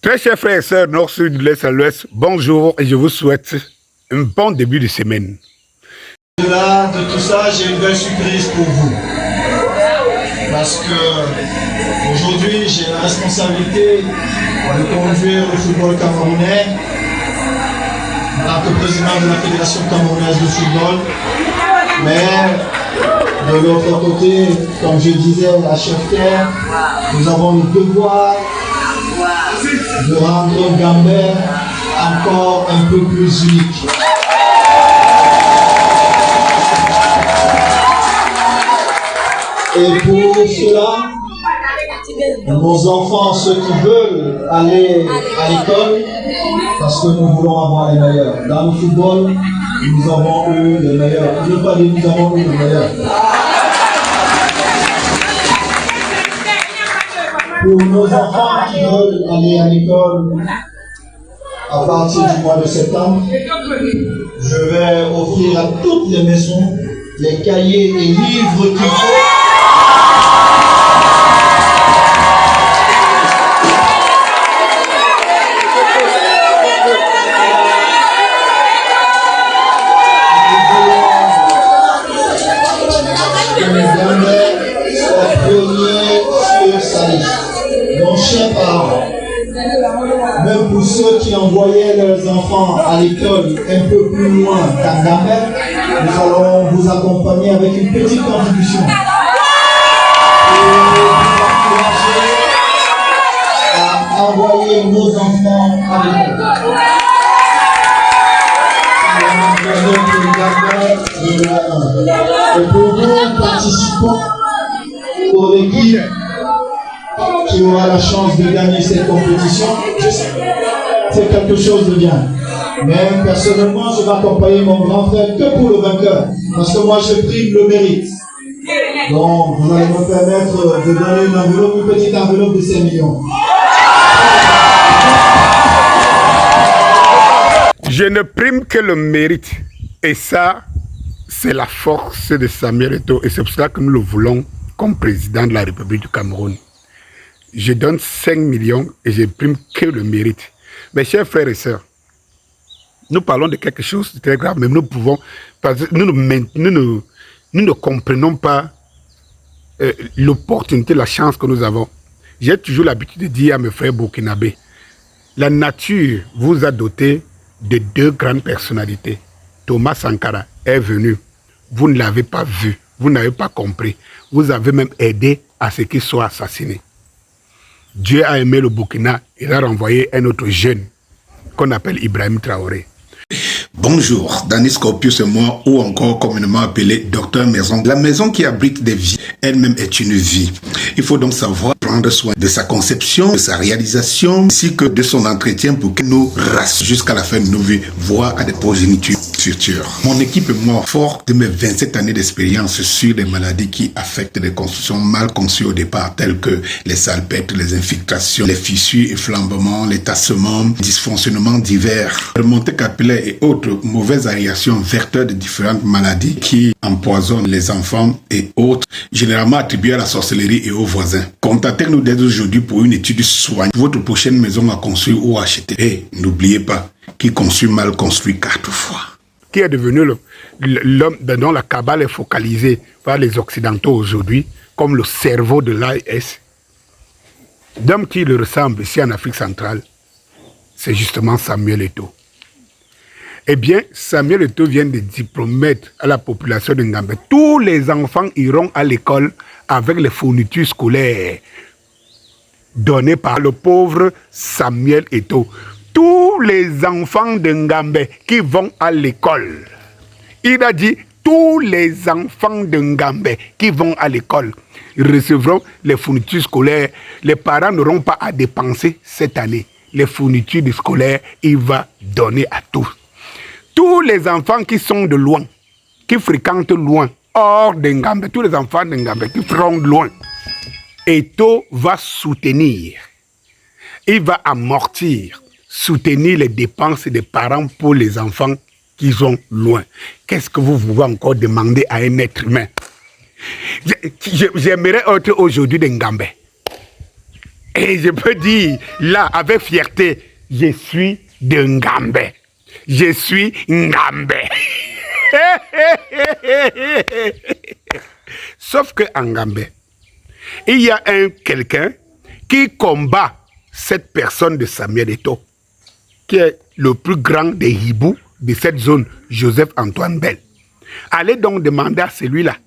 Très chers frères et sœurs, nord, sud, l'est à l'ouest, bonjour et je vous souhaite un bon début de semaine. Au-delà de tout ça, j'ai une belle surprise pour vous. Parce que aujourd'hui, j'ai la responsabilité de conduire le football camerounais en tant que président de la Fédération camerounaise de football. Mais de l'autre côté, comme je disais à chaque terre, nous avons le devoir de rendre Gambais encore un peu plus unique. Et pour cela, nos enfants, ceux qui veulent aller à l'école, parce que nous voulons avoir les meilleurs. Dans le football, nous avons eu les meilleurs. Je ne veux pas dire nous avons eu les meilleurs. Pour nos enfants qui veulent aller à l'école à partir du mois de septembre, je vais offrir à toutes les maisons les cahiers et livres qu'il faut. Donc, chers parents, même pour ceux qui envoyaient leurs enfants à l'école un peu plus loin qu'à Gambais, nous allons vous accompagner avec une petite contribution pour vous encourager à envoyer nos enfants à l'école. Et pour nous, participants pour l'équipe qui aura la chance de gagner cette compétition, c'est quelque chose de bien. Mais personnellement, je vais accompagner mon grand frère que pour le vainqueur, parce que moi je prime le mérite. Donc vous allez me permettre de donner une enveloppe, une petite enveloppe de 5 millions. Je ne prime que le mérite. Et ça, c'est la force de Samuel Eto'o. Et c'est pour cela que nous le voulons comme président de la République du Cameroun. Je donne 5 millions et je prime que le mérite. Mes chers frères et sœurs, nous parlons de quelque chose de très grave, mais nous pouvons, parce que nous ne comprenons pas l'opportunité, la chance que nous avons. J'ai toujours l'habitude de dire à mes frères burkinabés, la nature vous a doté de 2 grandes personnalités. Thomas Sankara est venu, vous ne l'avez pas vu, vous n'avez pas compris, vous avez même aidé à ce qu'il soit assassiné. Dieu a aimé le Burkina, il a renvoyé un autre jeune qu'on appelle Ibrahim Traoré. Bonjour, Danny Scorpius et moi, ou encore communément appelé Docteur Maison. La maison qui abrite des vies, elle-même est une vie. Il faut donc savoir prendre soin de sa conception, de sa réalisation, ainsi que de son entretien pour que nous rassure jusqu'à la fin de nos vies, voire à des progénitures futures. Mon équipe est moi fort de mes 27 années d'expérience sur des maladies qui affectent des constructions mal conçues au départ, telles que les salpêtres, les infiltrations, les fissures et flambements, les tassements, dysfonctionnements divers, remontées capillaires et autres mauvaises aérations vecteurs de différentes maladies qui empoisonnent les enfants et autres, généralement attribuées à la sorcellerie et aux voisins. Contactez-nous dès aujourd'hui pour une étude soignée. Votre prochaine maison à construire ou à acheter. Et n'oubliez pas, qui construit mal construit 4 fois. Qui est devenu l'homme dont la cabale est focalisée par les Occidentaux aujourd'hui, comme le cerveau de l'AIS. D'homme qui le ressemble ici en Afrique centrale, c'est justement Samuel Eto'o. Eh bien, Samuel Eto'o vient de promettre à la population de Ngambé, tous les enfants iront à l'école avec les fournitures scolaires données par le pauvre Samuel Eto'o. Tous les enfants de Ngambé qui vont à l'école. Il a dit, tous les enfants de Ngambé qui vont à l'école recevront les fournitures scolaires. Les parents n'auront pas à dépenser cette année. Les fournitures scolaires, il va donner à tous. Tous les enfants qui sont de loin, qui fréquentent loin, hors de Ngambé, tous les enfants de Ngambé qui feront loin, Eto'o va soutenir, il va amortir, soutenir les dépenses des parents pour les enfants qui sont loin. Qu'est-ce que vous pouvez encore demander à un être humain? J'aimerais être aujourd'hui de Ngambé. Et je peux dire, là, avec fierté, je suis de Ngambé. Je suis Ngambé. Sauf que en Ngambé, il y a quelqu'un qui combat cette personne de Samuel Eto'o, qui est le plus grand des hiboux de cette zone, Joseph-Antoine Bell. Allez donc demander à celui-là,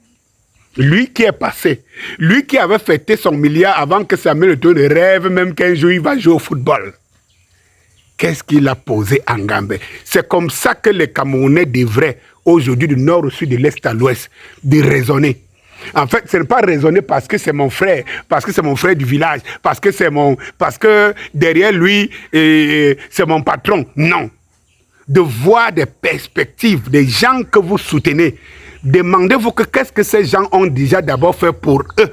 lui qui est passé, lui qui avait fêté son milliard avant que Samuel Eto'o ne rêve même qu'un jour il va jouer au football. Qu'est-ce qu'il a posé en Ngambé? C'est comme ça que les Camerounais devraient, aujourd'hui du nord au sud, de l'est à l'ouest, de raisonner. En fait, ce n'est pas raisonner parce que c'est mon frère, parce que c'est mon frère du village, parce que derrière lui, c'est mon patron. Non. De voir des perspectives, des gens que vous soutenez. Demandez-vous qu'est-ce que ces gens ont déjà d'abord fait pour eux,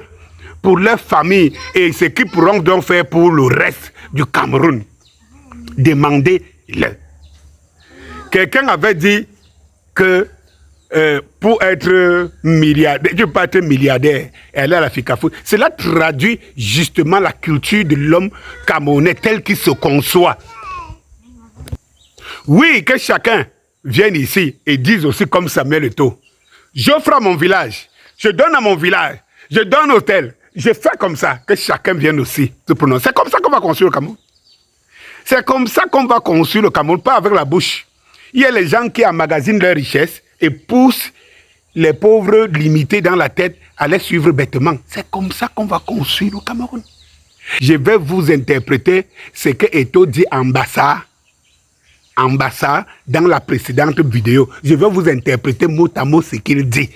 pour leur famille, et ce qu'ils pourront donc faire pour le reste du Cameroun. Demandez-le. Quelqu'un avait dit que pour être milliardaire, je ne peux pas être milliardaire, elle est à la FICAFOOT. Cela traduit justement la culture de l'homme camerounais tel qu'il se conçoit. Oui, que chacun vienne ici et dise aussi comme Samuel Eto'o. J'offre à mon village, je donne à mon village, je donne au tel. Je fais comme ça, que chacun vienne aussi se prononcer. C'est comme ça qu'on va construire le Cameroun. C'est comme ça qu'on va construire le Cameroun, pas avec la bouche. Il y a les gens qui emmagasinent leur richesse et poussent les pauvres limités dans la tête à les suivre bêtement. C'est comme ça qu'on va construire le Cameroun. Je vais vous interpréter ce que Eto'o dit en Bassa dans la précédente vidéo. Je vais vous interpréter mot à mot ce qu'il dit.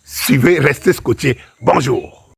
Suivez, restez scotchés. Bonjour.